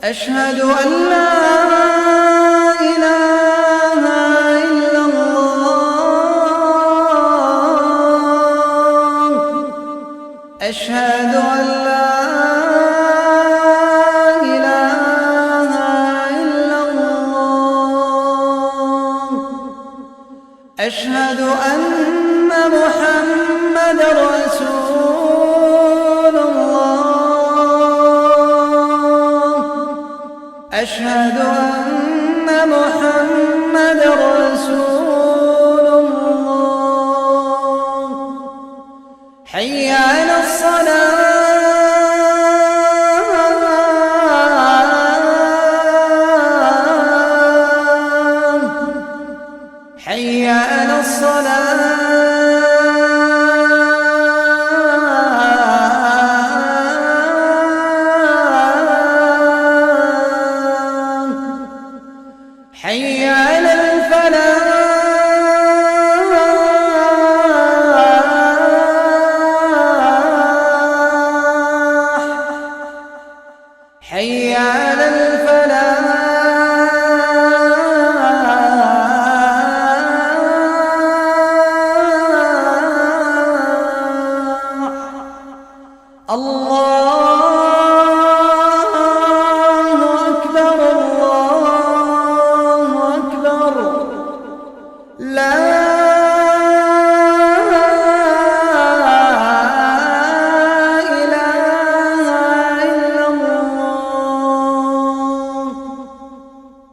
أشهد أن لا إله إلا الله. أشهد أن لا إله إلا الله. أشهد أن محمدا رسول الله. أشهد أن محمدا رسول الله. حي على الصلاة. حي على الصلاة. حي على الفلاح. حي على